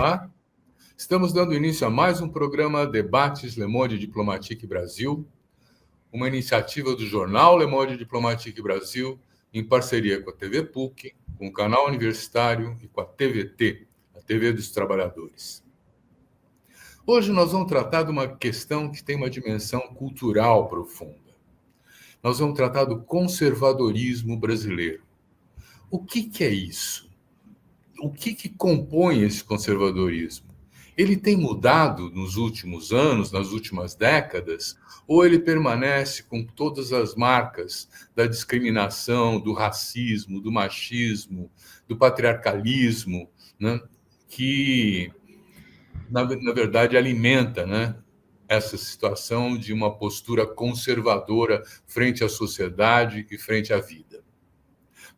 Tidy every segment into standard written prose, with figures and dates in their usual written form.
Olá, estamos dando início a mais um programa Debates Le Monde Diplomatique Brasil, uma iniciativa do jornal Le Monde Diplomatique Brasil, em parceria com a TV PUC, com o canal universitário e com a TVT, a TV dos Trabalhadores. Hoje nós vamos tratar de uma questão que tem uma dimensão cultural profunda. Nós vamos tratar do conservadorismo brasileiro. O que é isso? O que compõe esse conservadorismo? Ele tem mudado nos últimos anos, nas últimas décadas, ou ele permanece com todas as marcas da discriminação, do racismo, do machismo, do patriarcalismo, né, que, na verdade, alimenta, né, essa situação de uma postura conservadora frente à sociedade e frente à vida?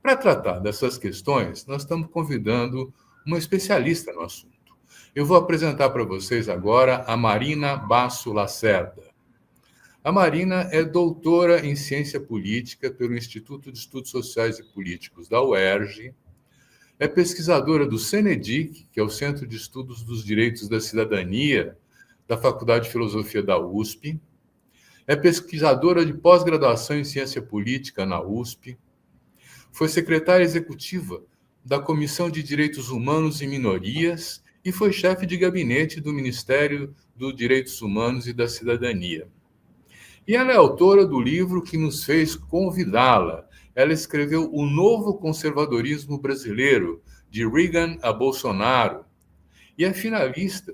Para tratar dessas questões, nós estamos convidando uma especialista no assunto. Eu vou apresentar para vocês agora a Marina Basso Lacerda. A Marina é doutora em Ciência Política pelo Instituto de Estudos Sociais e Políticos da UERJ, é pesquisadora do CENEDIC, que é o Centro de Estudos dos Direitos da Cidadania, da Faculdade de Filosofia da USP, é pesquisadora de pós-graduação em Ciência Política na USP, foi secretária executiva da Comissão de Direitos Humanos e Minorias e foi chefe de gabinete do Ministério dos Direitos Humanos e da Cidadania. E ela é autora do livro que nos fez convidá-la. Ela escreveu O Novo Conservadorismo Brasileiro, de Reagan a Bolsonaro, e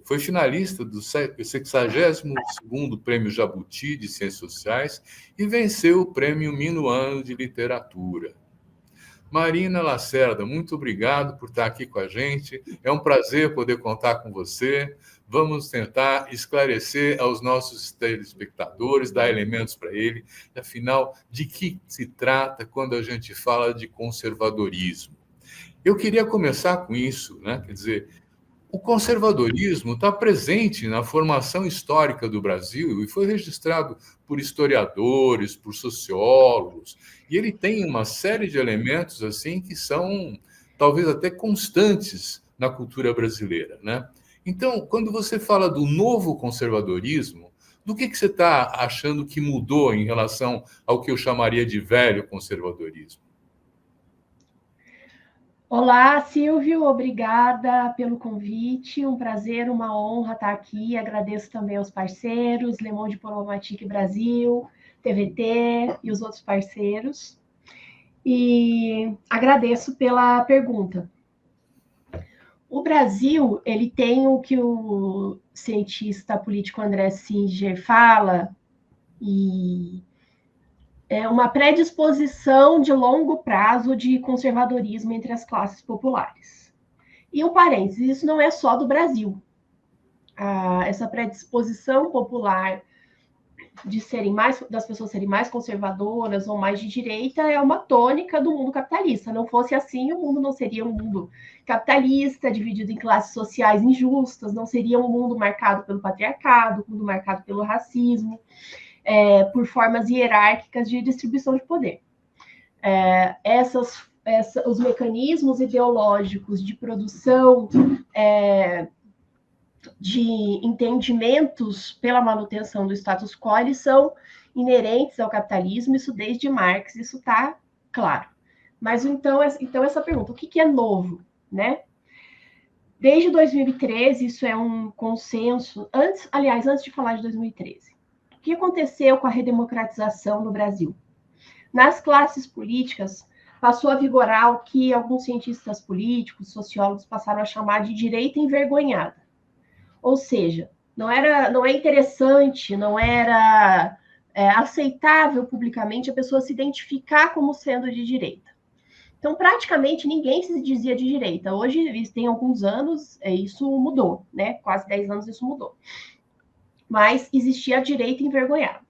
foi finalista do 62º Prêmio Jabuti de Ciências Sociais e venceu o Prêmio Minuano de Literatura. Marina Lacerda, muito obrigado por estar aqui com a gente. É um prazer poder contar com você. Vamos tentar esclarecer aos nossos telespectadores, dar elementos para ele. Afinal, de que se trata quando a gente fala de conservadorismo? Eu queria começar com isso, né? Quer dizer, o conservadorismo está presente na formação histórica do Brasil e foi registrado por historiadores, por sociólogos, e ele tem uma série de elementos assim que são talvez até constantes na cultura brasileira, né? Então, quando você fala do novo conservadorismo, do que você está achando que mudou em relação ao que eu chamaria de velho conservadorismo? Olá, Silvio, obrigada pelo convite, um prazer, uma honra estar aqui, agradeço também aos parceiros, Le Monde Diplomatique Brasil, TVT e os outros parceiros, e agradeço pela pergunta. O Brasil, ele tem o que o cientista político André Singer fala, e é uma predisposição de longo prazo de conservadorismo entre as classes populares. E um parênteses, isso não é só do Brasil. Essa predisposição popular das pessoas serem mais conservadoras ou mais de direita é uma tônica do mundo capitalista. Não fosse assim, o mundo não seria um mundo capitalista, dividido em classes sociais injustas, não seria um mundo marcado pelo patriarcado, um mundo marcado pelo racismo, por formas hierárquicas de distribuição de poder. Os mecanismos ideológicos de produção de entendimentos pela manutenção do status quo, eles são inerentes ao capitalismo, isso desde Marx, isso está claro. Mas então essa pergunta, o que é novo, né? Desde 2013, isso é um consenso, antes de falar de 2013, o que aconteceu com a redemocratização no Brasil? Nas classes políticas, passou a vigorar o que alguns cientistas políticos, sociólogos passaram a chamar de direita envergonhada. Ou seja, não é interessante, não era aceitável publicamente a pessoa se identificar como sendo de direita. Então, praticamente ninguém se dizia de direita. Hoje, tem alguns anos, isso mudou, né? Quase 10 anos isso mudou. Mas existia a direita envergonhada.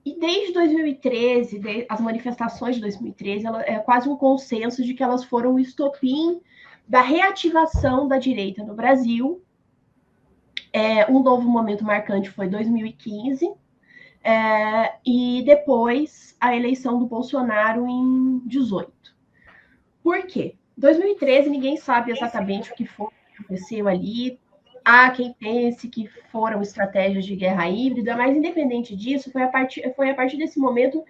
E desde 2013, as manifestações de 2013, é quase um consenso de que elas foram o estopim da reativação da direita no Brasil. Um novo momento marcante foi 2015, e depois a eleição do Bolsonaro em 2018. Por quê? 2013, ninguém sabe exatamente o que foi que aconteceu ali. Há quem pense que foram estratégias de guerra híbrida, mas independente disso, foi a partir desse momento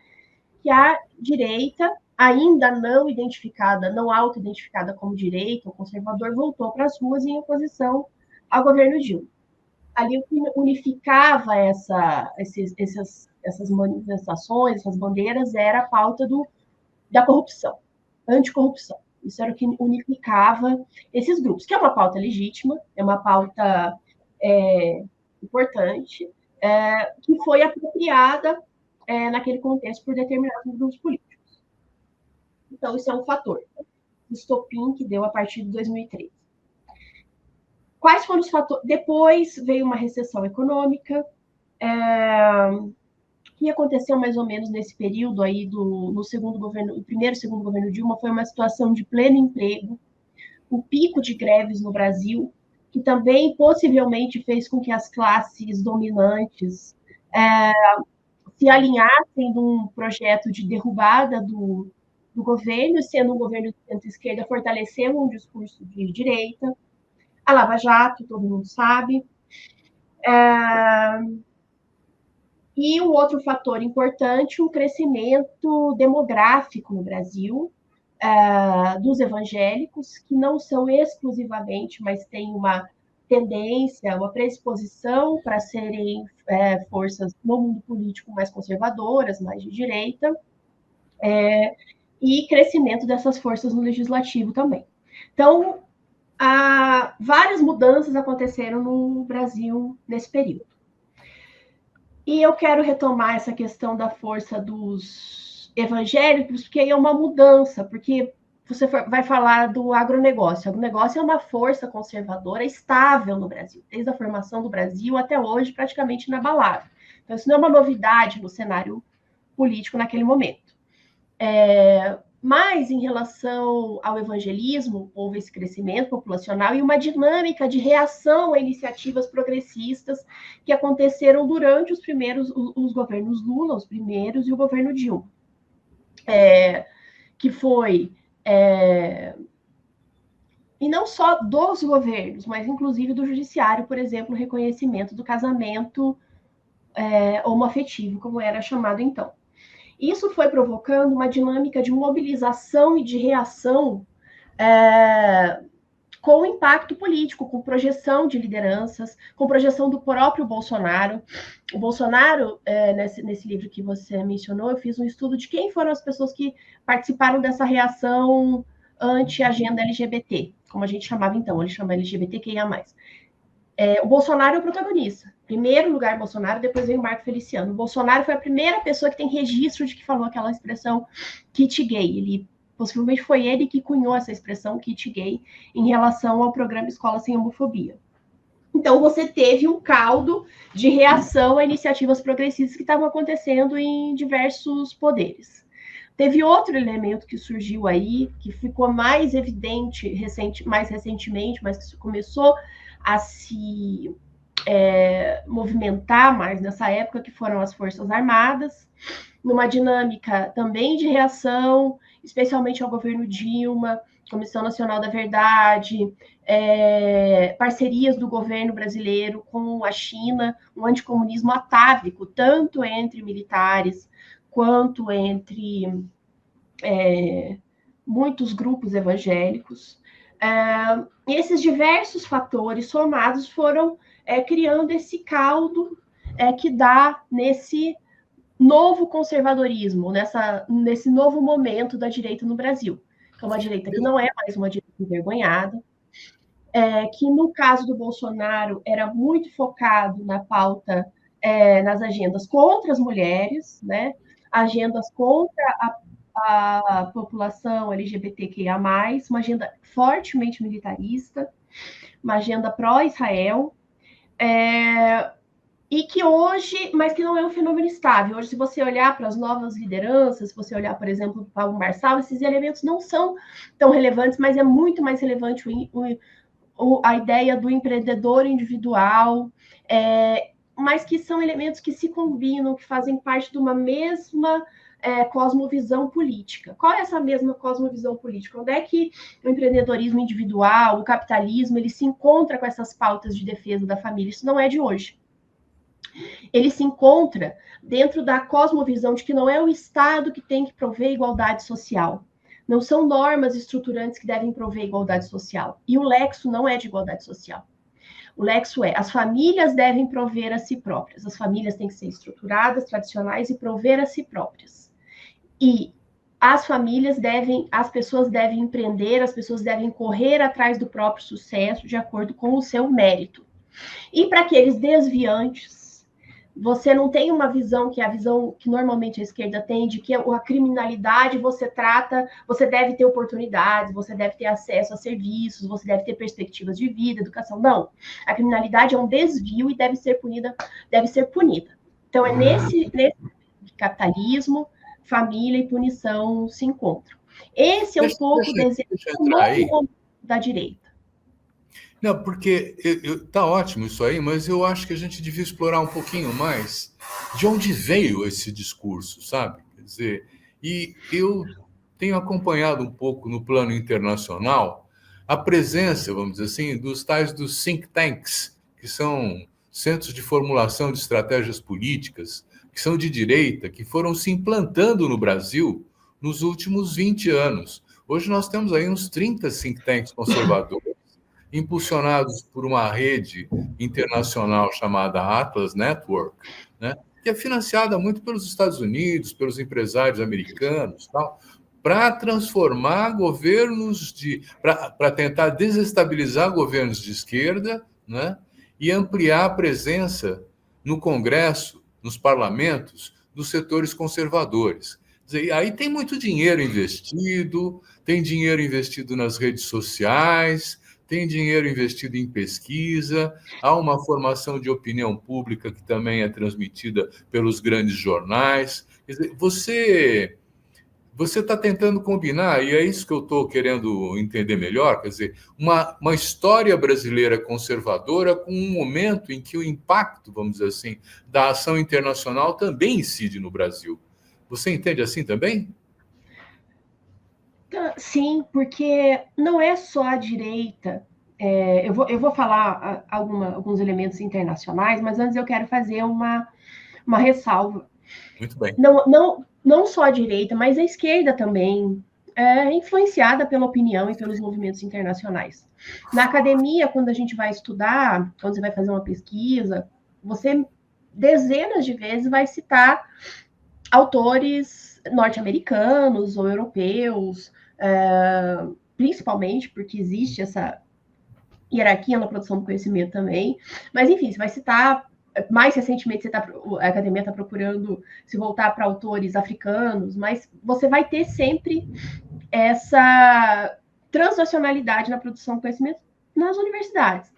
que a direita, ainda não identificada, não auto-identificada como direita ou conservador, voltou para as ruas em oposição ao governo Dilma. Ali o que unificava essas manifestações, essas bandeiras, era a pauta da corrupção, anticorrupção. Isso era o que unificava esses grupos, que é uma pauta legítima, é uma pauta importante, que foi apropriada naquele contexto por determinados grupos políticos. Então, isso é um fator. O estopim que deu a partir de 2013. Quais foram os fatores? Depois veio uma recessão econômica, que aconteceu mais ou menos nesse período aí no segundo governo, o primeiro e segundo governo Dilma, foi uma situação de pleno emprego, o pico de greves no Brasil, que também possivelmente fez com que as classes dominantes se alinhassem num projeto de derrubada do governo, sendo um governo de centro-esquerda, fortalecendo um discurso de direita. A Lava Jato, todo mundo sabe. E um outro fator importante, um crescimento demográfico no Brasil, dos evangélicos, que não são exclusivamente, mas têm uma tendência, uma predisposição para serem forças no mundo político mais conservadoras, mais de direita, e crescimento dessas forças no legislativo também. Então, várias mudanças aconteceram no Brasil nesse período. E eu quero retomar essa questão da força dos evangélicos, porque aí é uma mudança, porque você vai falar do agronegócio. O agronegócio é uma força conservadora estável no Brasil, desde a formação do Brasil até hoje, praticamente inabalável. Então, isso não é uma novidade no cenário político naquele momento. Mas, em relação ao evangelismo, houve esse crescimento populacional e uma dinâmica de reação a iniciativas progressistas que aconteceram durante os governos Lula, os primeiros, e o governo Dilma. Que foi... e não só dos governos, mas inclusive do judiciário, por exemplo, o reconhecimento do casamento homoafetivo, como era chamado então. Isso foi provocando uma dinâmica de mobilização e de reação com impacto político, com projeção de lideranças, com projeção do próprio Bolsonaro. O Bolsonaro, nesse livro que você mencionou, eu fiz um estudo de quem foram as pessoas que participaram dessa reação anti-agenda LGBT, como a gente chamava então, ele chama LGBTQIA+. O Bolsonaro é o protagonista. Primeiro lugar, Bolsonaro, depois vem o Marco Feliciano. O Bolsonaro foi a primeira pessoa que tem registro de que falou aquela expressão kit gay. Possivelmente foi ele que cunhou essa expressão kit gay em relação ao programa Escola Sem Homofobia. Então, você teve um caldo de reação a iniciativas progressistas que estavam acontecendo em diversos poderes. Teve outro elemento que surgiu aí, que ficou mais evidente mais recentemente, mas que começou a se movimentar mais nessa época, que foram as Forças Armadas, numa dinâmica também de reação, especialmente ao governo Dilma, Comissão Nacional da Verdade, parcerias do governo brasileiro com a China, um anticomunismo atávico, tanto entre militares quanto entre muitos grupos evangélicos. Esses diversos fatores somados foram criando esse caldo que dá nesse novo conservadorismo, nesse novo momento da direita no Brasil. É uma direita que não é mais uma direita envergonhada, que no caso do Bolsonaro era muito focado na pauta, nas agendas contra as mulheres, né? Agendas contra a população LGBTQIA+, uma agenda fortemente militarista, uma agenda pró-Israel, e que hoje, mas que não é um fenômeno estável. Hoje, se você olhar para as novas lideranças, se você olhar, por exemplo, para o Pablo Marçal, esses elementos não são tão relevantes, mas é muito mais relevante a ideia do empreendedor individual, mas que são elementos que se combinam, que fazem parte de uma mesma cosmovisão política. Qual é essa mesma cosmovisão política? Onde é que o empreendedorismo individual, o capitalismo, ele se encontra com essas pautas de defesa da família? Isso não é de hoje. Ele se encontra dentro da cosmovisão de que não é o Estado que tem que prover igualdade social. Não são normas estruturantes que devem prover igualdade social. E o Lexo não é de igualdade social. O Lexo as famílias devem prover a si próprias. As famílias têm que ser estruturadas, tradicionais e prover a si próprias. E as pessoas devem empreender, as pessoas devem correr atrás do próprio sucesso de acordo com o seu mérito. E para aqueles desviantes, você não tem uma visão que é a visão que normalmente a esquerda tem, de que a criminalidade você deve ter oportunidades, você deve ter acesso a serviços, você deve ter perspectivas de vida, educação. Não. A criminalidade é um desvio e deve ser punida. Então, é nesse capitalismo, família e punição se encontram. Esse é um pouco o desejo da direita. Não, porque tá ótimo isso aí, mas eu acho que a gente devia explorar um pouquinho mais de onde veio esse discurso, sabe? Quer dizer, e eu tenho acompanhado um pouco no plano internacional a presença, vamos dizer assim, dos think tanks, que são centros de formulação de estratégias políticas, que são de direita, que foram se implantando no Brasil nos últimos 20 anos. Hoje nós temos aí uns 30 think tanks conservadores, impulsionados por uma rede internacional chamada Atlas Network, né, que é financiada muito pelos Estados Unidos, pelos empresários americanos, para transformar governos para tentar desestabilizar governos de esquerda, né, e ampliar a presença no Congresso, nos parlamentos, dos setores conservadores. Quer dizer, aí tem muito dinheiro investido, tem dinheiro investido nas redes sociais, tem dinheiro investido em pesquisa, há uma formação de opinião pública que também é transmitida pelos grandes jornais. Quer dizer, você está tentando combinar, e é isso que eu estou querendo entender melhor, quer dizer, uma história brasileira conservadora com um momento em que o impacto, vamos dizer assim, da ação internacional também incide no Brasil. Você entende assim também? Sim, porque não é só a direita. Eu vou falar alguns elementos internacionais, mas antes eu quero fazer uma ressalva. Muito bem. Não só a direita, mas a esquerda também é influenciada pela opinião e pelos movimentos internacionais. Na academia, quando a gente vai estudar, quando você vai fazer uma pesquisa, você dezenas de vezes vai citar autores norte-americanos ou europeus, principalmente porque existe essa hierarquia na produção do conhecimento também. Mas, enfim, você vai citar. Mais recentemente, a academia está procurando se voltar para autores africanos, mas você vai ter sempre essa transnacionalidade na produção do conhecimento nas universidades.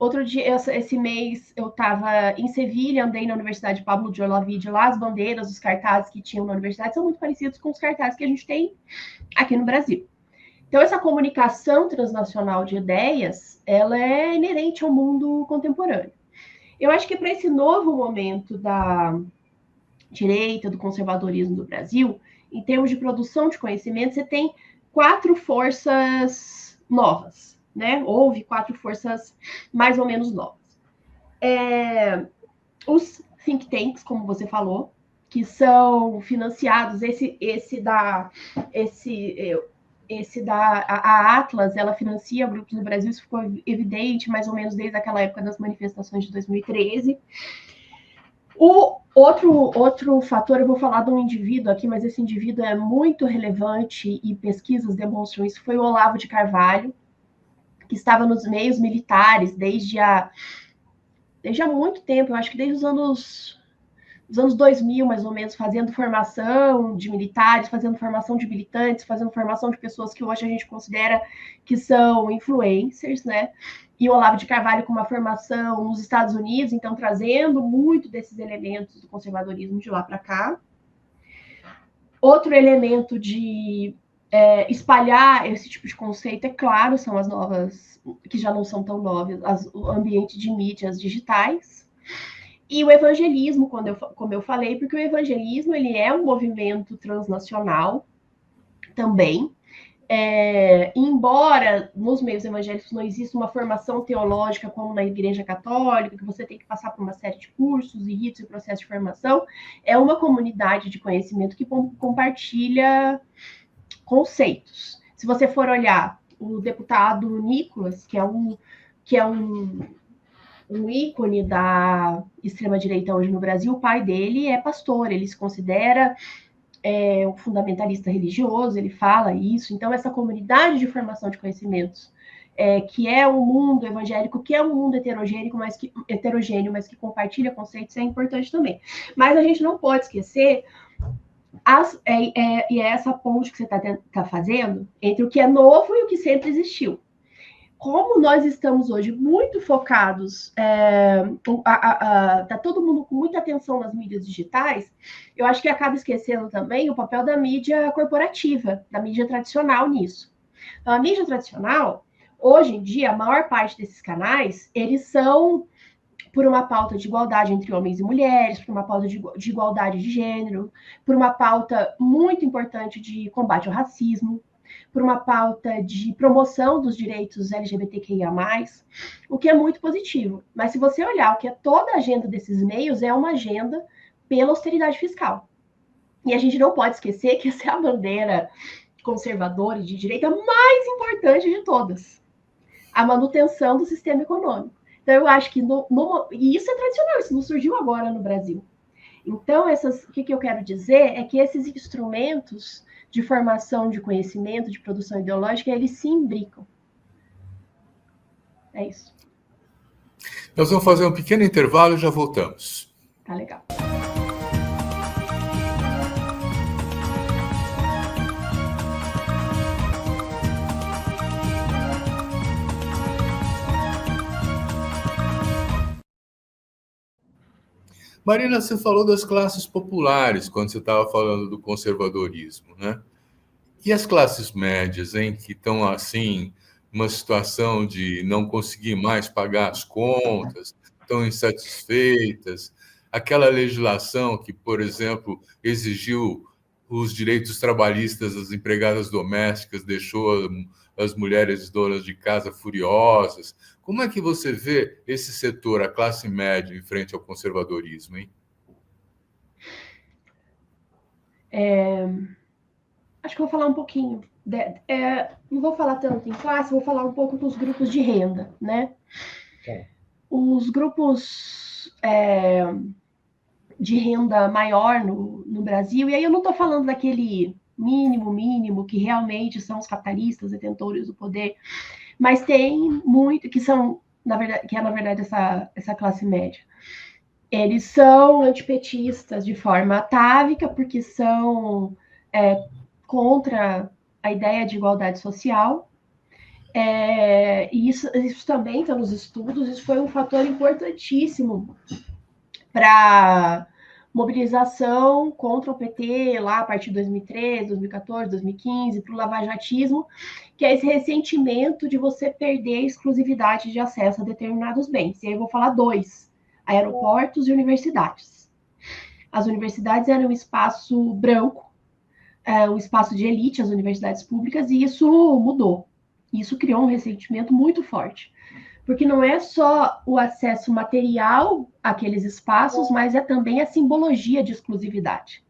Outro dia, esse mês, eu estava em Sevilha, andei na Universidade Pablo de Olavide, lá as bandeiras, os cartazes que tinham na universidade são muito parecidos com os cartazes que a gente tem aqui no Brasil. Então, essa comunicação transnacional de ideias, ela é inerente ao mundo contemporâneo. Eu acho que para esse novo momento da direita, do conservadorismo do Brasil, em termos de produção de conhecimento, você tem 4 forças novas, né? Houve 4 forças mais ou menos novas. Os think tanks, como você falou, que são financiados, a Atlas, ela financia grupos no Brasil, isso ficou evidente mais ou menos desde aquela época das manifestações de 2013. O outro fator, eu vou falar de um indivíduo aqui, mas esse indivíduo é muito relevante e pesquisas demonstram isso, foi o Olavo de Carvalho, que estava nos meios militares desde há muito tempo, eu acho que desde os anos 2000, mais ou menos, fazendo formação de militares, fazendo formação de militantes, fazendo formação de pessoas que hoje a gente considera que são influencers, né? E o Olavo de Carvalho com uma formação nos Estados Unidos, então trazendo muito desses elementos do conservadorismo de lá para cá. Outro elemento de espalhar esse tipo de conceito, é claro, são as novas, que já não são tão novas, o ambiente de mídias digitais. E o evangelismo, como eu falei, porque o evangelismo ele é um movimento transnacional também. Embora nos meios evangélicos não exista uma formação teológica como na Igreja Católica, que você tem que passar por uma série de cursos e ritos e processos de formação, é uma comunidade de conhecimento que compartilha conceitos. Se você for olhar o deputado Nicolas, que é um ícone da extrema-direita hoje no Brasil, o pai dele é pastor, ele se considera um fundamentalista religioso, ele fala isso. Então, essa comunidade de formação de conhecimentos, que é um mundo evangélico, que é um mundo heterogêneo, mas que compartilha conceitos, é importante também. Mas a gente não pode esquecer, e é essa ponte que você está fazendo entre o que é novo e o que sempre existiu. Como nós estamos hoje muito focados, tá todo mundo com muita atenção nas mídias digitais, eu acho que acaba esquecendo também o papel da mídia corporativa, da mídia tradicional nisso. Então, a mídia tradicional, hoje em dia, a maior parte desses canais, eles são por uma pauta de igualdade entre homens e mulheres, por uma pauta de igualdade de gênero, por uma pauta muito importante de combate ao racismo, por uma pauta de promoção dos direitos LGBTQIA+, o que é muito positivo. Mas se você olhar o que é toda a agenda desses meios, é uma agenda pela austeridade fiscal. E a gente não pode esquecer que essa é a bandeira conservadora e de direita mais importante de todas. A manutenção do sistema econômico. Então, eu acho que... E isso é tradicional, isso não surgiu agora no Brasil. Então, o que eu quero dizer é que esses instrumentos de formação de conhecimento, de produção ideológica, eles se imbricam. É isso. Nós vamos fazer um pequeno intervalo e já voltamos. Tá legal. Marina, você falou das classes populares quando você estava falando do conservadorismo, né? E as classes médias, hein, que estão assim, numa situação de não conseguir mais pagar as contas, estão insatisfeitas, aquela legislação que, por exemplo, exigiu os direitos trabalhistas das empregadas domésticas, deixou as mulheres donas de casa furiosas. Como é que você vê esse setor, a classe média, em frente ao conservadorismo, hein? Acho que eu vou falar um pouquinho. Não vou falar tanto em classe, vou falar um pouco dos grupos de renda, né? Os grupos de renda maior no Brasil, e aí eu não estou falando daquele mínimo, que realmente são os capitalistas, detentores do poder, mas tem muito que são, na verdade, essa classe média. Eles são antipetistas de forma atávica, porque são contra a ideia de igualdade social. E isso também está nos estudos, isso foi um fator importantíssimo para mobilização contra o PT lá a partir de 2013, 2014, 2015, para o lavajatismo, que é esse ressentimento de você perder a exclusividade de acesso a determinados bens. E aí eu vou falar dois: aeroportos e universidades. As universidades eram um espaço branco, um espaço de elite, as universidades públicas, e isso mudou. Isso criou um ressentimento muito forte. Porque não é só o acesso material àqueles espaços, mas é também a simbologia de exclusividade.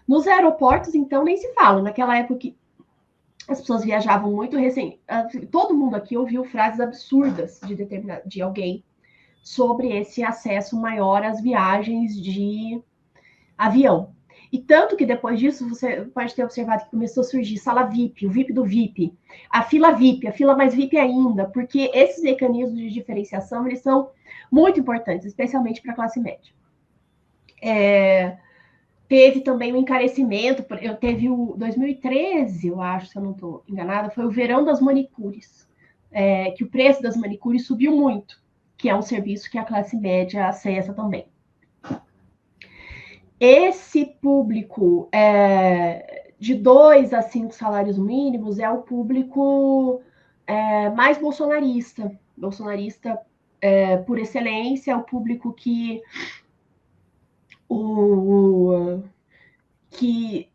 Nos aeroportos, então, nem se fala. Naquela época que as pessoas viajavam muito recém, todo mundo aqui ouviu frases absurdas de alguém sobre esse acesso maior às viagens de avião. E tanto que depois disso, você pode ter observado que começou a surgir sala VIP, o VIP do VIP, a fila mais VIP ainda, porque esses mecanismos de diferenciação, eles são muito importantes, especialmente para a classe média. Teve também o encarecimento, teve o 2013, eu acho, se eu não estou enganada, foi o verão das manicures, que o preço das manicures subiu muito, que é um serviço que a classe média acessa também. Esse público de 2 a 5 salários mínimos é o público mais bolsonarista por excelência, é o público que que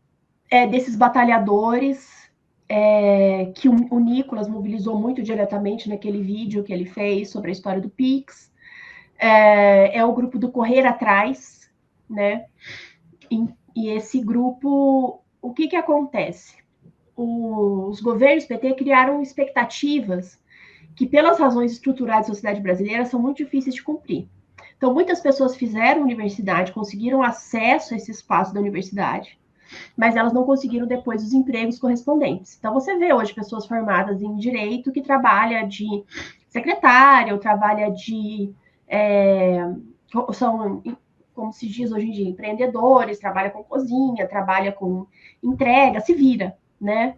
é desses batalhadores que o Nicolas mobilizou muito diretamente naquele vídeo que ele fez sobre a história do Pix. É o grupo do Correr Atrás, né? E esse grupo, o que acontece? Os governos PT criaram expectativas que, pelas razões estruturais da sociedade brasileira, são muito difíceis de cumprir. Então, muitas pessoas fizeram universidade, conseguiram acesso a esse espaço da universidade, mas elas não conseguiram depois os empregos correspondentes. Então, você vê hoje pessoas formadas em direito que trabalha de secretária, ou trabalha de... são, como se diz hoje em dia, empreendedores, trabalha com cozinha, trabalha com entrega, se vira, né?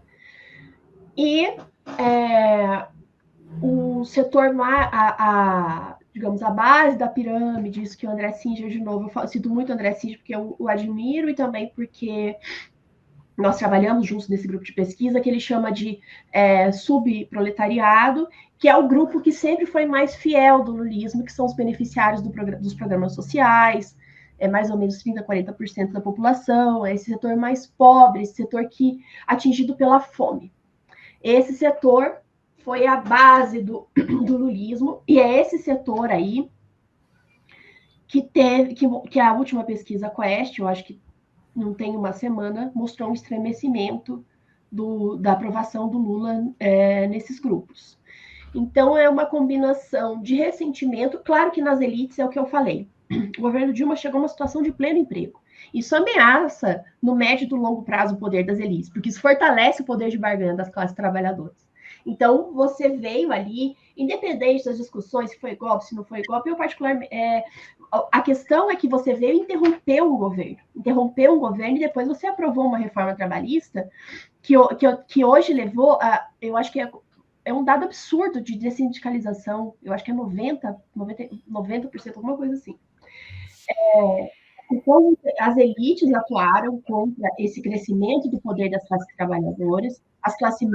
E o setor, digamos, a base da pirâmide, isso que o André Singer, de novo, eu cito muito o André Singer porque eu o admiro e também porque nós trabalhamos juntos nesse grupo de pesquisa, que ele chama de subproletariado, que é o grupo que sempre foi mais fiel do lulismo, que são os beneficiários dos programas sociais, mais ou menos 30%, 40% da população, é esse setor mais pobre, esse setor atingido pela fome. Esse setor foi a base do lulismo, e é esse setor aí que a última pesquisa Quest, eu acho que não tem uma semana, mostrou um estremecimento da aprovação do Lula nesses grupos. Então, é uma combinação de ressentimento, claro que nas elites é o que eu falei. O governo Dilma chegou a uma situação de pleno emprego. Isso ameaça, no médio e do longo prazo, o poder das elites, porque isso fortalece o poder de barganha das classes trabalhadoras. Então, você veio ali, independente das discussões, se foi golpe, se não foi golpe, eu particularmente... a questão é que você veio interromper um governo e depois você aprovou uma reforma trabalhista que hoje levou a... Eu acho que é um dado absurdo de dessindicalização, eu acho que é 90%, alguma coisa assim. Então, as elites atuaram contra esse crescimento do poder das classes trabalhadoras, as classes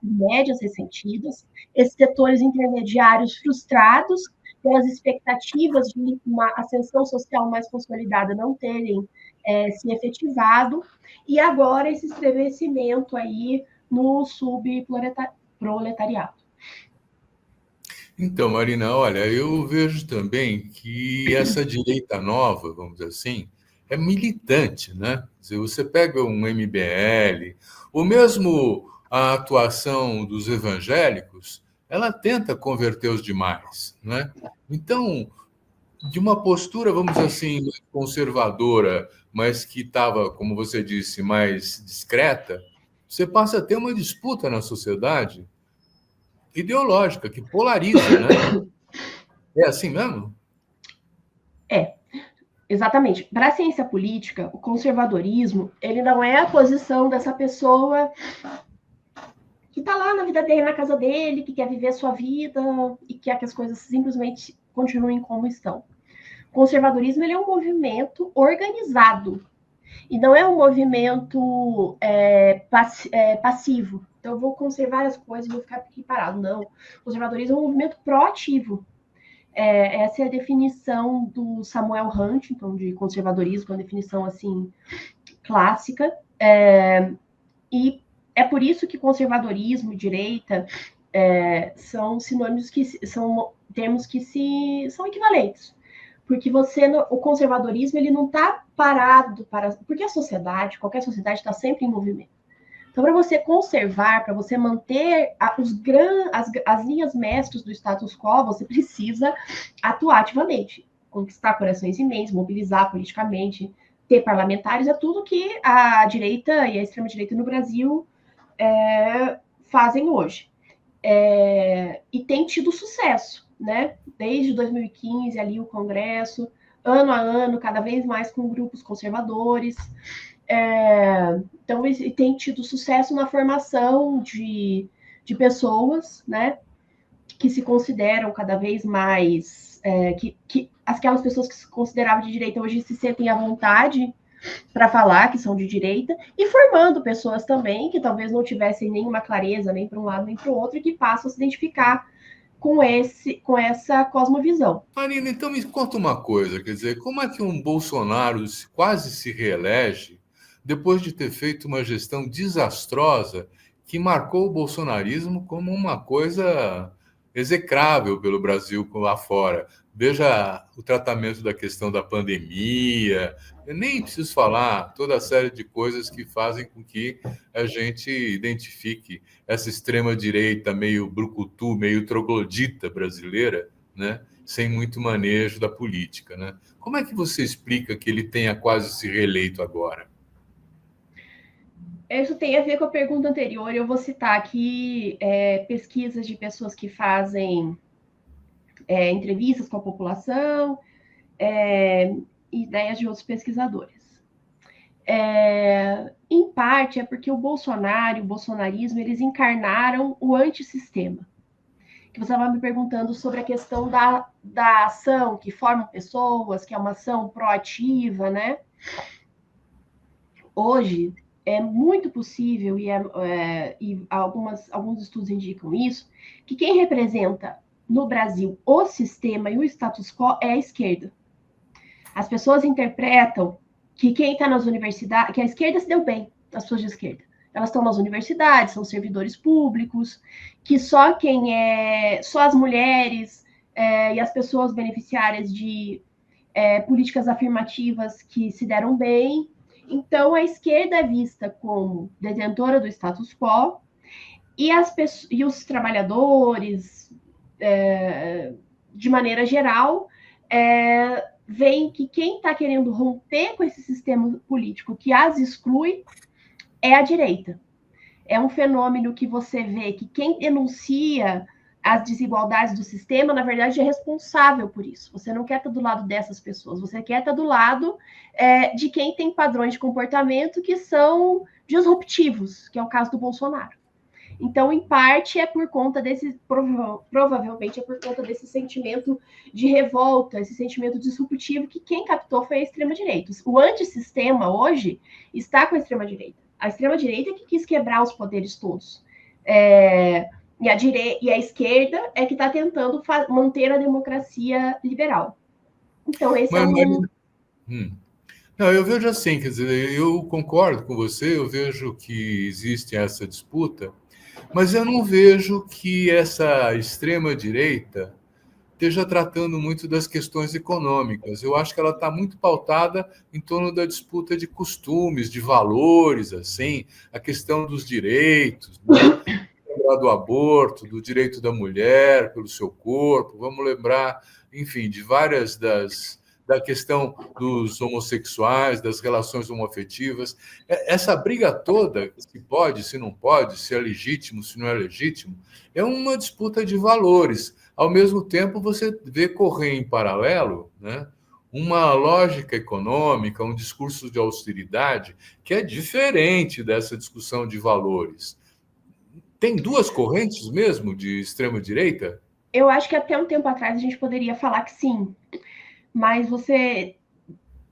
médias ressentidas, esses setores intermediários frustrados pelas expectativas de uma ascensão social mais consolidada não terem se efetivado, e agora esse estremecimento aí no subproletariado. Então, Marina, olha, eu vejo também que essa direita nova, vamos dizer assim, é militante, né? Se você pega um MBL, ou mesmo a atuação dos evangélicos, ela tenta converter os demais, né? Então, de uma postura, vamos dizer assim, conservadora, mas que estava, como você disse, mais discreta, você passa a ter uma disputa na sociedade ideológica que polariza, né? É assim mesmo? Exatamente. Para a ciência política, o conservadorismo, ele não é a posição dessa pessoa que está lá na vida dele, na casa dele, que quer viver a sua vida e quer que as coisas simplesmente continuem como estão. O conservadorismo, ele é um movimento organizado e não é um movimento passivo. Então, eu vou conservar as coisas e vou ficar aqui parado. Não. O conservadorismo é um movimento proativo. Essa é a definição do Samuel Huntington de conservadorismo, uma definição assim clássica. E é por isso que conservadorismo e direita são sinônimos que são termos que são equivalentes. Porque o conservadorismo ele não está parado porque a sociedade, qualquer sociedade está sempre em movimento. Então, para você conservar, para você manter as linhas mestras do status quo, você precisa atuar ativamente, conquistar corações e mentes, mobilizar politicamente, ter parlamentares, é tudo que a direita e a extrema-direita no Brasil fazem hoje. E tem tido sucesso, né? Desde 2015, ali o Congresso, ano a ano, cada vez mais com grupos conservadores. Então, tem tido sucesso na formação de pessoas, né, que se consideram cada vez mais... aquelas pessoas que se consideravam de direita hoje se sentem à vontade para falar que são de direita, e formando pessoas também que talvez não tivessem nenhuma clareza nem para um lado nem para o outro, e que passam a se identificar com essa cosmovisão. Marina, então me conta uma coisa, quer dizer, como é que um Bolsonaro quase se reelege depois de ter feito uma gestão desastrosa que marcou o bolsonarismo como uma coisa execrável pelo Brasil lá fora? Veja o tratamento da questão da pandemia, eu nem preciso falar toda a série de coisas que fazem com que a gente identifique essa extrema-direita meio brucutu, meio troglodita brasileira, né? Sem muito manejo da política, né? Como é que você explica que ele tenha quase se reeleito agora? Isso tem a ver com a pergunta anterior. Eu vou citar aqui pesquisas de pessoas que fazem entrevistas com a população, ideias de outros pesquisadores. Em parte é porque o Bolsonaro e o bolsonarismo eles encarnaram o antissistema. Que você estava me perguntando sobre a questão da ação que forma pessoas, que é uma ação proativa, né? Hoje é muito possível, e alguns estudos indicam isso, que quem representa no Brasil o sistema e o status quo é a esquerda. As pessoas interpretam que quem está nas universidades, que a esquerda se deu bem, as pessoas de esquerda. Elas estão nas universidades, são servidores públicos, que só as mulheres e as pessoas beneficiárias de políticas afirmativas que se deram bem. Então, a esquerda é vista como detentora do status quo e os trabalhadores, de maneira geral, veem que quem está querendo romper com esse sistema político que as exclui é a direita. É um fenômeno que você vê que quem denuncia as desigualdades do sistema, na verdade, é responsável por isso. Você não quer estar do lado dessas pessoas, você quer estar do lado de quem tem padrões de comportamento que são disruptivos, que é o caso do Bolsonaro. Então, em parte, é por conta provavelmente é por conta desse sentimento de revolta, esse sentimento disruptivo que quem captou foi a extrema-direita. O antissistema hoje está com a extrema-direita. A extrema-direita é que quis quebrar os poderes todos. E a esquerda é que está tentando manter a democracia liberal. Então, esse Mas, não, eu vejo assim, quer dizer, eu concordo com você, eu vejo que existe essa disputa, mas eu não vejo que essa extrema-direita esteja tratando muito das questões econômicas. Eu acho que ela está muito pautada em torno da disputa de costumes, de valores, assim, a questão dos direitos, né? Lembrar do aborto, do direito da mulher pelo seu corpo, vamos lembrar, enfim, de várias da questão dos homossexuais, das relações homoafetivas. Essa briga toda, se pode, se não pode, se é legítimo, se não é legítimo, é uma disputa de valores. Ao mesmo tempo, você vê correr em paralelo, né, uma lógica econômica, um discurso de austeridade que é diferente dessa discussão de valores. Tem duas correntes mesmo de extrema-direita? Eu acho que até um tempo atrás a gente poderia falar que sim, mas você.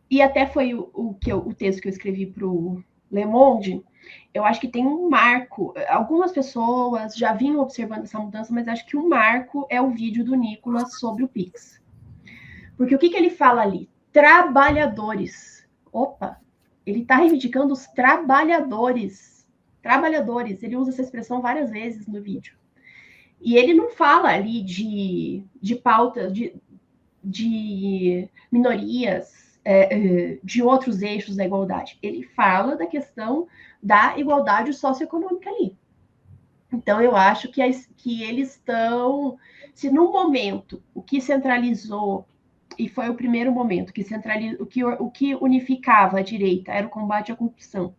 E até foi o texto que eu escrevi para o Le Monde. Eu acho que tem um marco. Algumas pessoas já vinham observando essa mudança, mas acho que um marco é o vídeo do Nicolas sobre o Pix. Porque o que ele fala ali? Trabalhadores. Opa, ele está reivindicando os trabalhadores. Trabalhadores. Ele usa essa expressão várias vezes no vídeo. E ele não fala ali de pautas, de minorias, de outros eixos da igualdade. Ele fala da questão da igualdade socioeconômica ali. Então, eu acho que eles estão... Se no momento o que centralizou, e foi o primeiro momento, o que unificava a direita era o combate à corrupção.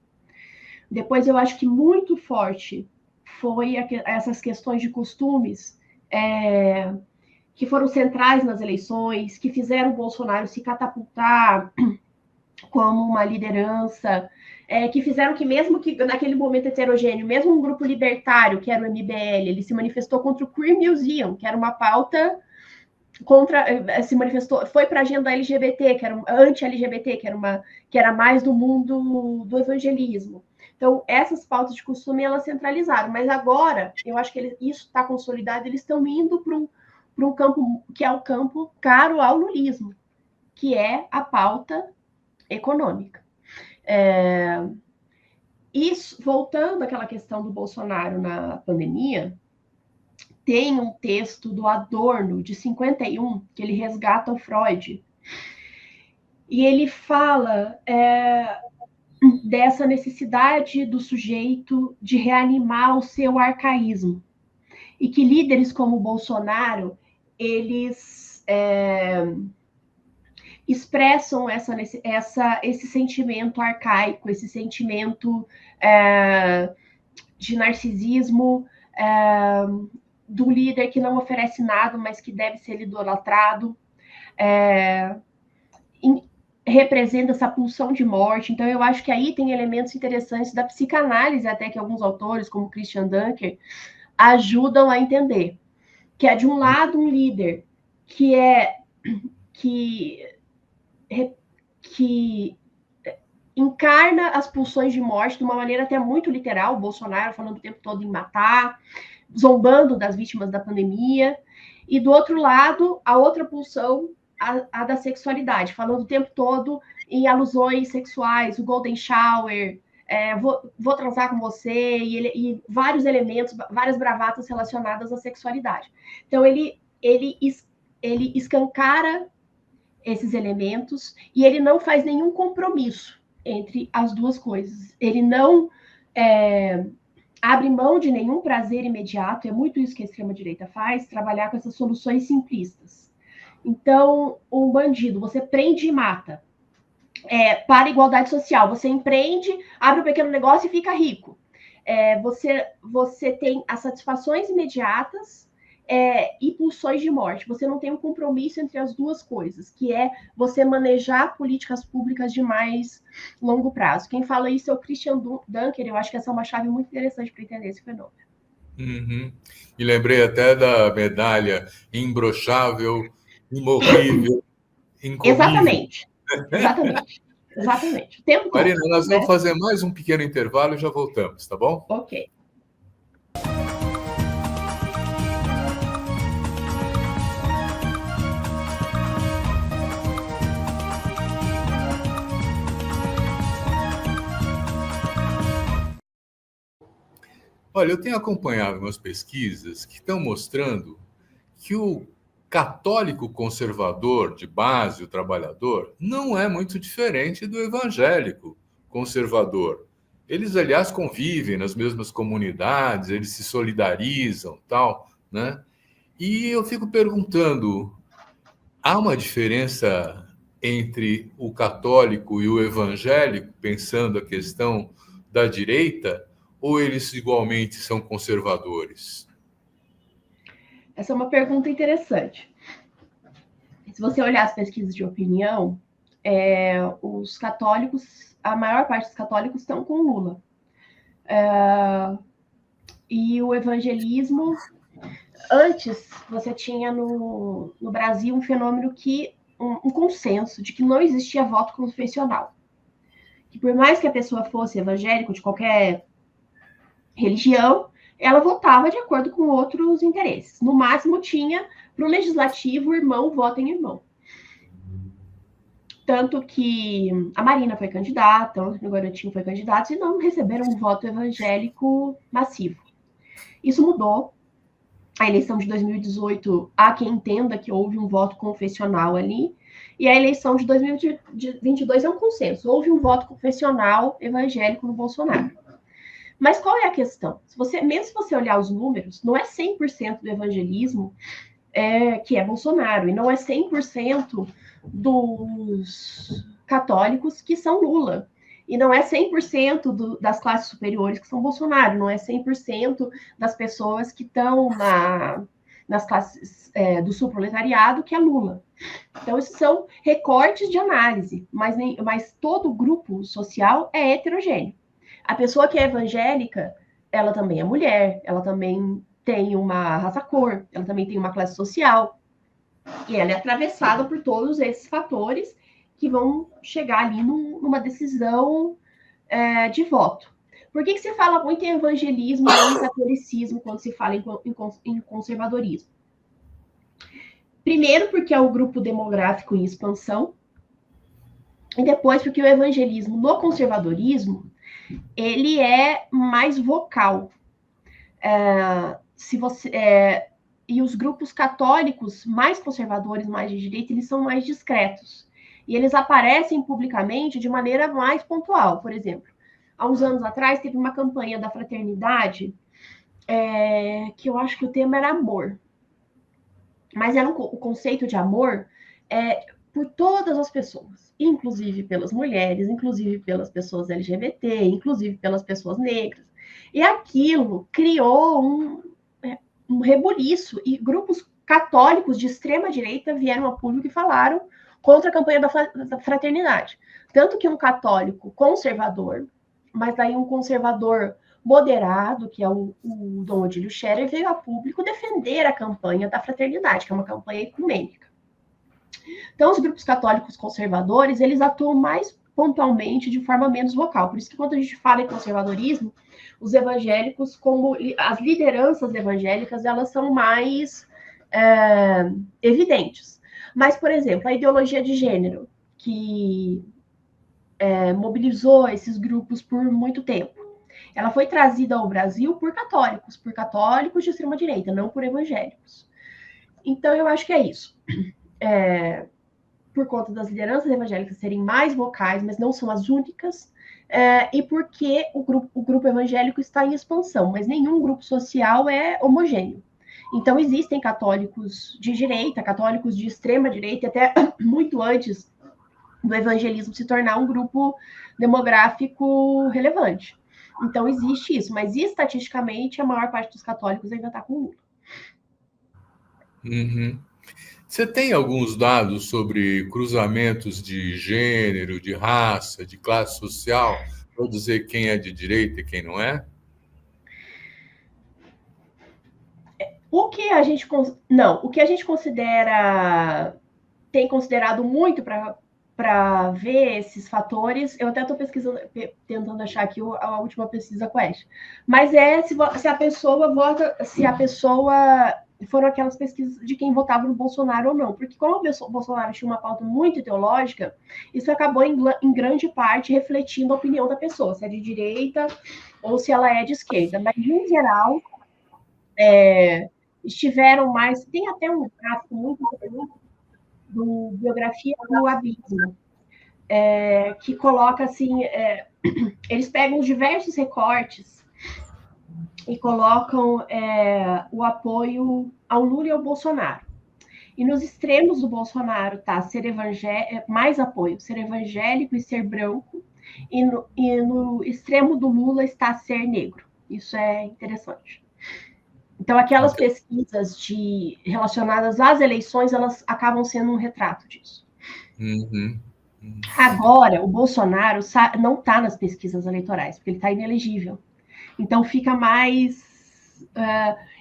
Depois, eu acho que muito forte foi essas questões de costumes, que foram centrais nas eleições, que fizeram o Bolsonaro se catapultar como uma liderança, que fizeram que, mesmo que naquele momento heterogêneo, mesmo um grupo libertário, que era o MBL, ele se manifestou contra o Queer Museum, que era uma pauta se manifestou, foi para a agenda LGBT, que era anti-LGBT, que era mais do mundo do evangelismo. Então, essas pautas de costume, elas centralizaram. Mas agora, eu acho que isso está consolidado, eles estão indo para um campo que é o campo caro ao lulismo, que é a pauta econômica. Isso, voltando àquela questão do Bolsonaro na pandemia, tem um texto do Adorno, de 51, que ele resgata o Freud. E ele fala dessa necessidade do sujeito de reanimar o seu arcaísmo. E que líderes como o Bolsonaro, eles expressam esse sentimento arcaico, esse sentimento de narcisismo, do líder que não oferece nada, mas que deve ser idolatrado, representa essa pulsão de morte. Então, eu acho que aí tem elementos interessantes da psicanálise, até que alguns autores, como Christian Dunker, ajudam a entender. Que é, de um lado, um líder que encarna as pulsões de morte de uma maneira até muito literal, o Bolsonaro falando o tempo todo em matar, zombando das vítimas da pandemia, e do outro lado, a outra pulsão, a da sexualidade, falando o tempo todo em alusões sexuais, o golden shower, vou transar com você, e vários elementos, várias bravatas relacionadas à sexualidade. Então, ele escancara esses elementos e ele não faz nenhum compromisso entre as duas coisas. Ele não abre mão de nenhum prazer imediato, é muito isso que a extrema-direita faz, trabalhar com essas soluções simplistas. Então, um bandido, você prende e mata. Para a igualdade social, você empreende, abre um pequeno negócio e fica rico. Você tem as satisfações imediatas e pulsões de morte. Você não tem um compromisso entre as duas coisas, que é você manejar políticas públicas de mais longo prazo. Quem fala isso é o Christian Dunker. Eu acho que essa é uma chave muito interessante para entender esse fenômeno. Uhum. E lembrei até da medalha imbrochável, imorrível, incorrível. Exatamente. O tempo Marina, todo, nós vamos fazer mais um pequeno intervalo e já voltamos, tá bom? Ok. Olha, eu tenho acompanhado umas pesquisas que estão mostrando que o católico conservador de base, o trabalhador, não é muito diferente do evangélico conservador. Eles, aliás, convivem nas mesmas comunidades, eles se solidarizam, tal, né? E eu fico perguntando, há uma diferença entre o católico e o evangélico, pensando a questão da direita, ou eles igualmente são conservadores? Essa é uma pergunta interessante. Se você olhar as pesquisas de opinião, os católicos, a maior parte dos católicos estão com Lula. E o evangelismo, antes você tinha no Brasil um fenômeno um consenso de que não existia voto confessional. Que por mais que a pessoa fosse evangélico de qualquer religião, ela votava de acordo com outros interesses. No máximo, tinha para o legislativo, irmão vota em irmão. Tanto que a Marina foi candidata, o Antônio Garotinho foi candidato, e não receberam um voto evangélico massivo. Isso mudou. A eleição de 2018, há quem entenda que houve um voto confessional ali, e a eleição de 2022 é um consenso. Houve um voto confessional evangélico no Bolsonaro. Mas qual é a questão? Mesmo se você olhar os números, não é 100% do evangelismo que é Bolsonaro, e não é 100% dos católicos que são Lula, e não é 100% das classes superiores que são Bolsonaro, não é 100% das pessoas que estão nas classes do subproletariado que é Lula. Então, esses são recortes de análise, mas todo grupo social é heterogêneo. A pessoa que é evangélica, ela também é mulher, ela também tem uma raça-cor, ela também tem uma classe social, e ela é atravessada por todos esses fatores que vão chegar ali numa decisão de voto. Por que se fala muito em evangelismo e não em catolicismo quando se fala em conservadorismo? Primeiro, porque é o grupo demográfico em expansão, e depois porque o evangelismo no conservadorismo ele é mais vocal. E os grupos católicos mais conservadores, mais de direita, eles são mais discretos. E eles aparecem publicamente de maneira mais pontual. Por exemplo, há uns anos atrás teve uma campanha da Fraternidade, que eu acho que o tema era amor. Mas era o conceito de amor por todas as pessoas, inclusive pelas mulheres, inclusive pelas pessoas LGBT, inclusive pelas pessoas negras. E aquilo criou um rebuliço, e grupos católicos de extrema direita vieram a público e falaram contra a campanha da fraternidade. Tanto que um católico conservador, mas daí um conservador moderado, que é o Dom Odílio Scherer, veio a público defender a campanha da fraternidade, que é uma campanha ecumênica. Então, os grupos católicos conservadores, eles atuam mais pontualmente, de forma menos vocal. Por isso que quando a gente fala em conservadorismo, os evangélicos, como as lideranças evangélicas, elas são mais evidentes. Mas, por exemplo, a ideologia de gênero, que mobilizou esses grupos por muito tempo, ela foi trazida ao Brasil por católicos de extrema-direita, não por evangélicos. Então, eu acho que é isso. Por conta das lideranças evangélicas serem mais vocais, mas não são as únicas, e porque o grupo evangélico está em expansão, mas nenhum grupo social é homogêneo. Então, existem católicos de direita, católicos de extrema direita, até muito antes do evangelismo se tornar um grupo demográfico relevante. Então, existe isso, mas estatisticamente a maior parte dos católicos ainda está com Lula. Uhum. Você tem alguns dados sobre cruzamentos de gênero, de raça, de classe social, para dizer quem é de direita e quem não é? O que a gente tem considerado muito para ver esses fatores, eu até estou pesquisando, tentando achar aqui a última pesquisa Quest, mas se a pessoa vota, se a pessoa foram aquelas pesquisas de quem votava no Bolsonaro ou não, porque como o Bolsonaro tinha uma pauta muito ideológica, isso acabou em grande parte refletindo a opinião da pessoa, se é de direita ou se ela é de esquerda, mas em geral estiveram mais, tem até um gráfico muito do Biografia do Abismo, que coloca assim, eles pegam os diversos recortes e colocam o apoio ao Lula e ao Bolsonaro. E nos extremos do Bolsonaro está mais apoio, ser evangélico e ser branco, e no extremo do Lula está ser negro. Isso é interessante. Então, aquelas pesquisas relacionadas às eleições, elas acabam sendo um retrato disso. Uhum. Agora, o Bolsonaro não está nas pesquisas eleitorais, porque ele está inelegível. Então, fica mais...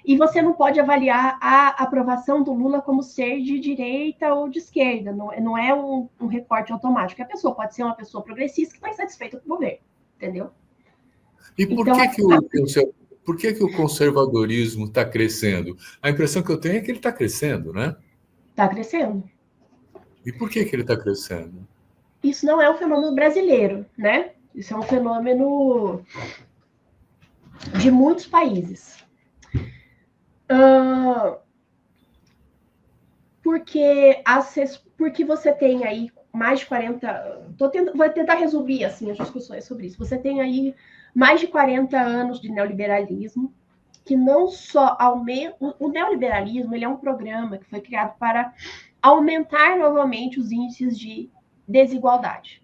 e você não pode avaliar a aprovação do Lula como ser de direita ou de esquerda. Não é um recorte automático. A pessoa pode ser uma pessoa progressista que está insatisfeita com o governo. Entendeu? E por que o conservadorismo está crescendo? A impressão que eu tenho é que ele está crescendo, né? Está crescendo. E por que ele está crescendo? Isso não é um fenômeno brasileiro, né? Isso é um fenômeno de muitos países. Porque você tem aí mais de 40... Vou tentar resumir assim, as discussões sobre isso. Você tem aí mais de 40 anos de neoliberalismo, que não só aumenta... O neoliberalismo ele é um programa que foi criado para aumentar novamente os índices de desigualdade.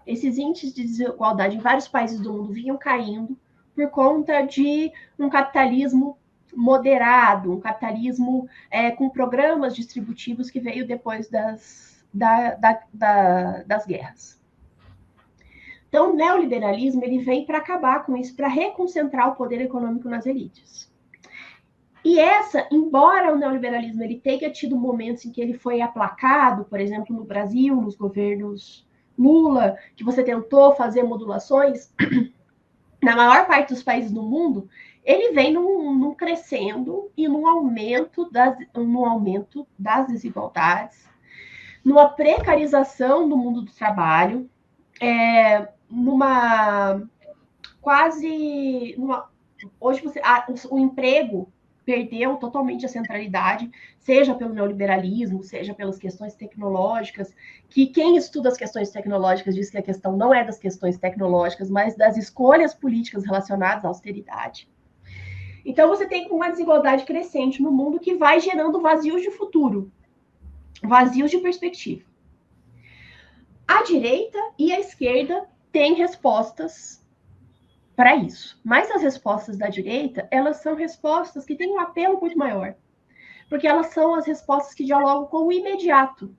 Esses índices de desigualdade em vários países do mundo vinham caindo por conta de um capitalismo moderado, um capitalismo com programas distributivos que veio depois das guerras. Então, o neoliberalismo ele vem para acabar com isso, para reconcentrar o poder econômico nas elites. E embora o neoliberalismo ele tenha tido momentos em que ele foi aplacado, por exemplo, no Brasil, nos governos Lula, que você tentou fazer modulações, na maior parte dos países do mundo, ele vem num crescendo e num aumento das desigualdades, numa precarização do mundo do trabalho, hoje o emprego perdeu totalmente a centralidade, seja pelo neoliberalismo, seja pelas questões tecnológicas, que quem estuda as questões tecnológicas diz que a questão não é das questões tecnológicas, mas das escolhas políticas relacionadas à austeridade. Então, você tem uma desigualdade crescente no mundo que vai gerando vazios de futuro, vazios de perspectiva. A direita e a esquerda têm respostas para isso. Mas as respostas da direita, elas são respostas que têm um apelo muito maior. Porque elas são as respostas que dialogam com o imediato.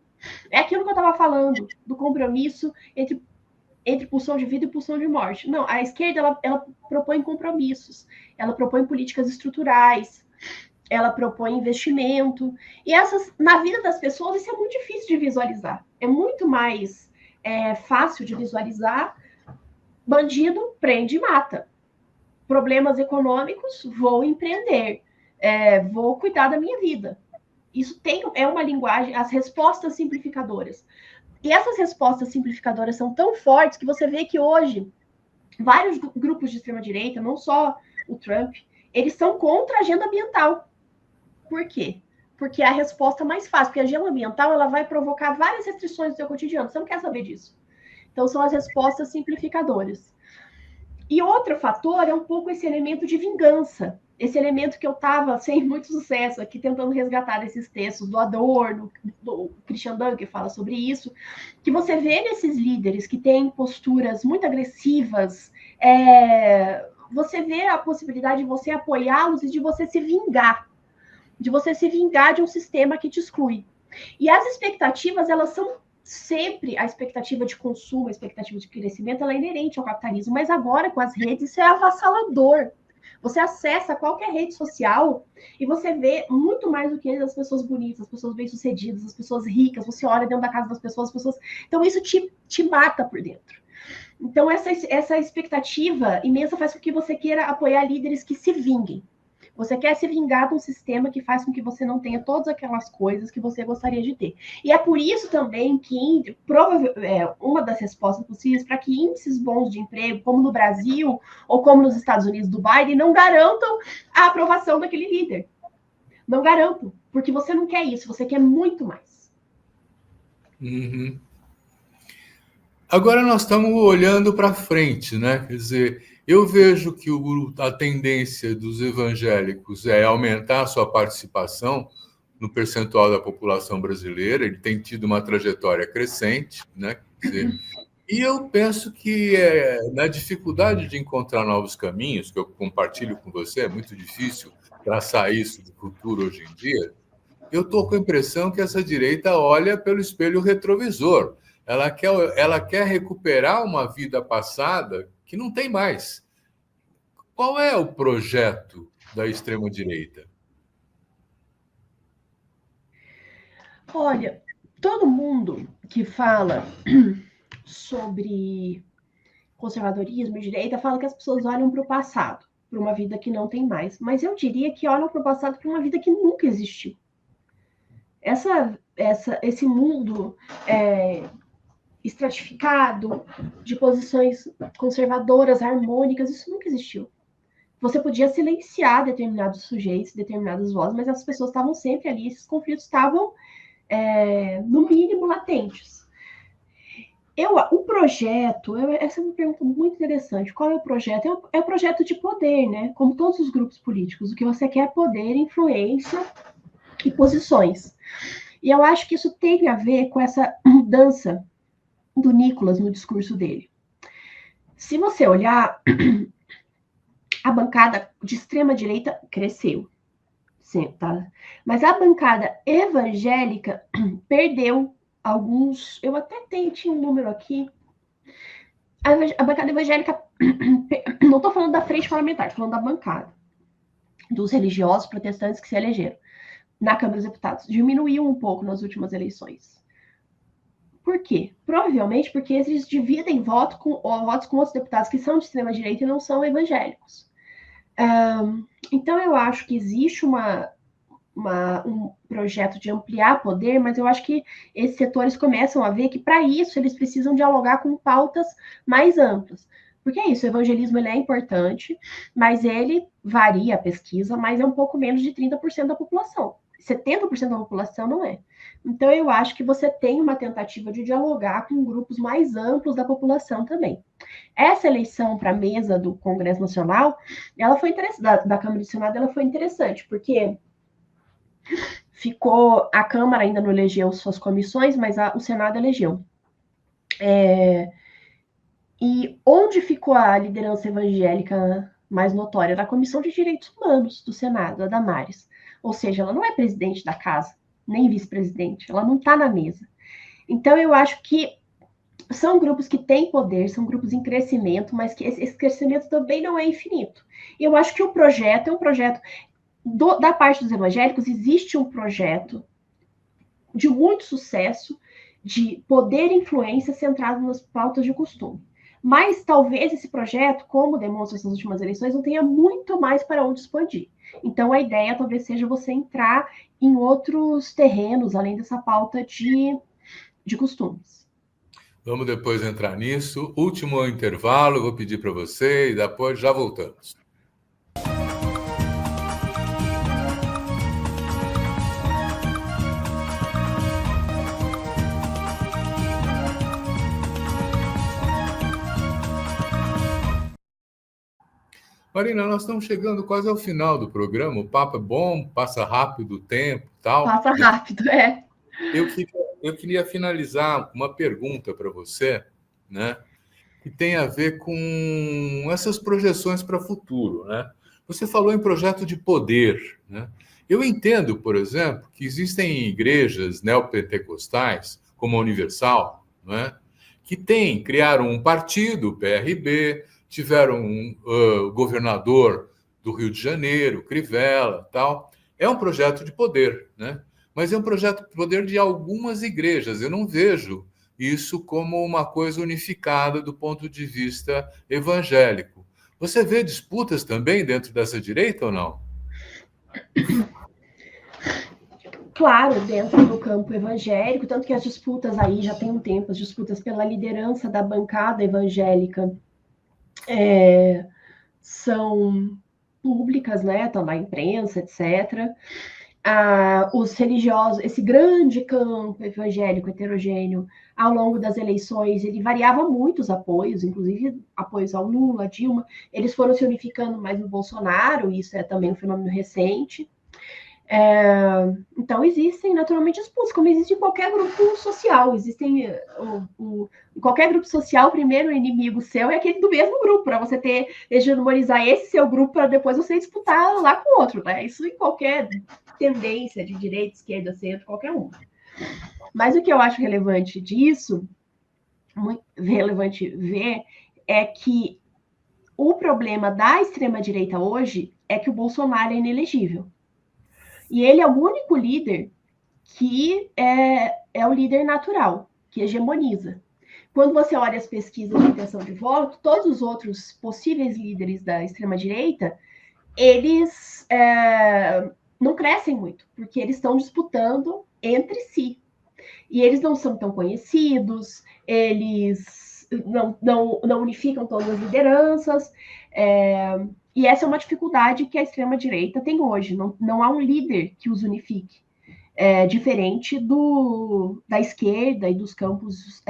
É aquilo que eu estava falando, do compromisso entre pulsão de vida e pulsão de morte. Não, a esquerda, ela propõe compromissos, ela propõe políticas estruturais, ela propõe investimento. E na vida das pessoas, isso é muito difícil de visualizar. É muito mais fácil de visualizar. Bandido, prende e mata. Problemas econômicos, vou empreender. Vou cuidar da minha vida. Isso é uma linguagem, as respostas simplificadoras. E essas respostas simplificadoras são tão fortes que você vê que hoje vários grupos de extrema-direita, não só o Trump, eles são contra a agenda ambiental. Por quê? Porque é a resposta mais fácil. Porque a agenda ambiental ela vai provocar várias restrições no seu cotidiano. Você não quer saber disso. Então, são as respostas simplificadoras. E outro fator é um pouco esse elemento de vingança. Esse elemento que eu estava sem muito sucesso aqui, tentando resgatar desses textos do Adorno, do Christian Dunker, que fala sobre isso, que você vê nesses líderes que têm posturas muito agressivas, você vê a possibilidade de você apoiá-los e de você se vingar. De você se vingar de um sistema que te exclui. E as expectativas, elas são sempre a expectativa de consumo, a expectativa de crescimento, ela é inerente ao capitalismo, mas agora com as redes isso é avassalador. Você acessa qualquer rede social e você vê muito mais do que as pessoas bonitas, as pessoas bem-sucedidas, as pessoas ricas, você olha dentro da casa das pessoas, então isso te mata por dentro. Então essa expectativa imensa faz com que você queira apoiar líderes que se vinguem. Você quer se vingar de um sistema que faz com que você não tenha todas aquelas coisas que você gostaria de ter. E é por isso também que uma das respostas possíveis para que índices bons de emprego, como no Brasil ou como nos Estados Unidos do Biden, não garantam a aprovação daquele líder. Não garantam, porque você não quer isso, você quer muito mais. Uhum. Agora nós estamos olhando para frente, né? Quer dizer, eu vejo que a tendência dos evangélicos é aumentar a sua participação no percentual da população brasileira. Ele tem tido uma trajetória crescente, né? Quer dizer, e eu penso que na dificuldade de encontrar novos caminhos, que eu compartilho com você, é muito difícil traçar isso do futuro hoje em dia, eu estou com a impressão que essa direita olha pelo espelho retrovisor. Ela quer recuperar uma vida passada que não tem mais. Qual é o projeto da extrema-direita? Olha, todo mundo que fala sobre conservadorismo e direita fala que as pessoas olham para o passado, para uma vida que não tem mais. Mas eu diria que olham para o passado para uma vida que nunca existiu. Esse mundo estratificado, de posições conservadoras, harmônicas, isso nunca existiu. Você podia silenciar determinados sujeitos, determinadas vozes, mas as pessoas estavam sempre ali, esses conflitos estavam, no mínimo, latentes. O projeto, essa é uma pergunta muito interessante. Qual é o projeto? É o projeto de poder, né? Como todos os grupos políticos, o que você quer é poder, influência e posições. E eu acho que isso tem a ver com essa mudança do Nicolas no discurso dele. Se você olhar, a bancada de extrema-direita cresceu. Sim, tá? Mas a bancada evangélica perdeu alguns... Eu até tinha um número aqui. A bancada evangélica... Não estou falando da frente parlamentar, estou falando da bancada. Dos religiosos protestantes que se elegeram na Câmara dos Deputados. Diminuiu um pouco nas últimas eleições. Por quê? Provavelmente porque eles dividem votos com outros deputados que são de extrema-direita e não são evangélicos. Então, eu acho que existe um projeto de ampliar poder, mas eu acho que esses setores começam a ver que, para isso, eles precisam dialogar com pautas mais amplas. Porque é isso, o evangelismo ele é importante, mas ele varia a pesquisa, mas é um pouco menos de 30% da população. 70% da população não é. Então, eu acho que você tem uma tentativa de dialogar com grupos mais amplos da população também. Essa eleição para a mesa do Congresso Nacional, ela foi interessante, da Câmara do Senado, ela foi interessante, porque ficou, a Câmara ainda não elegeu suas comissões, mas o Senado elegeu. E onde ficou a liderança evangélica mais notória? Na Comissão de Direitos Humanos do Senado, a Damares. Ou seja, ela não é presidente da casa, nem vice-presidente, ela não está na mesa. Então, eu acho que são grupos que têm poder, são grupos em crescimento, mas que esse crescimento também não é infinito. E eu acho que o projeto é um projeto da parte dos evangélicos, existe um projeto de muito sucesso, de poder e influência centrado nas pautas de costume. Mas talvez esse projeto, como demonstra essas últimas eleições, não tenha muito mais para onde expandir. Então, a ideia talvez seja você entrar em outros terrenos, além dessa pauta de costumes. Vamos depois entrar nisso. Último intervalo, eu vou pedir para você e depois já voltamos. Marina, nós estamos chegando quase ao final do programa. O papo é bom, passa rápido o tempo e tal. Passa rápido, é. Eu queria finalizar uma pergunta para você, né, que tem a ver com essas projeções para o futuro, né? Você falou em projeto de poder, né? Eu entendo, por exemplo, que existem igrejas neopentecostais, como a Universal, né, que criaram um partido, o PRB, tiveram um governador do Rio de Janeiro, Crivella, tal. É um projeto de poder, né? Mas é um projeto de poder de algumas igrejas. Eu não vejo isso como uma coisa unificada do ponto de vista evangélico. Você vê disputas também dentro dessa direita ou não? Claro, dentro do campo evangélico, tanto que as disputas aí já tem um tempo, as disputas pela liderança da bancada evangélica são públicas, né? Estão na imprensa, etc. Os religiosos, esse grande campo evangélico heterogêneo, ao longo das eleições, ele variava muito os apoios, inclusive apoios ao Lula, a Dilma, eles foram se unificando mais no Bolsonaro, isso é também um fenômeno recente. Então, existem naturalmente disputas, como existe em qualquer grupo social. Existem em qualquer grupo social, o primeiro inimigo seu é aquele do mesmo grupo, para você hegemonizar esse seu grupo para depois você disputar lá com o outro, né? Isso em qualquer tendência de direita, esquerda, centro, qualquer um. Mas o que eu acho relevante disso, muito relevante ver, é que o problema da extrema-direita hoje é que o Bolsonaro é inelegível. E ele é o único líder que é o líder natural, que hegemoniza. Quando você olha as pesquisas de intenção de voto, todos os outros possíveis líderes da extrema-direita, eles não crescem muito, porque eles estão disputando entre si. E eles não são tão conhecidos, eles não unificam todas as lideranças, e essa é uma dificuldade que a extrema-direita tem hoje. Não há um líder que os unifique. Diferente da esquerda e dos campos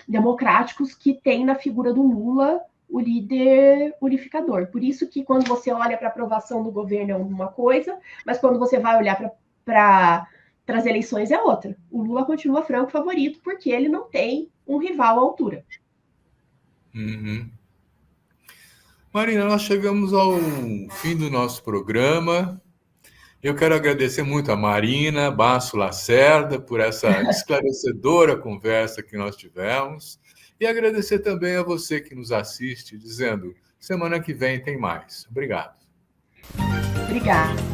democráticos que tem na figura do Lula o líder unificador. Por isso que quando você olha para a aprovação do governo é uma coisa, mas quando você vai olhar para as eleições é outra. O Lula continua franco favorito porque ele não tem um rival à altura. Uhum. Marina, nós chegamos ao fim do nosso programa. Eu quero agradecer muito a Marina Basso Lacerda por essa esclarecedora conversa que nós tivemos e agradecer também a você que nos assiste, dizendo, semana que vem tem mais. Obrigado. Obrigada.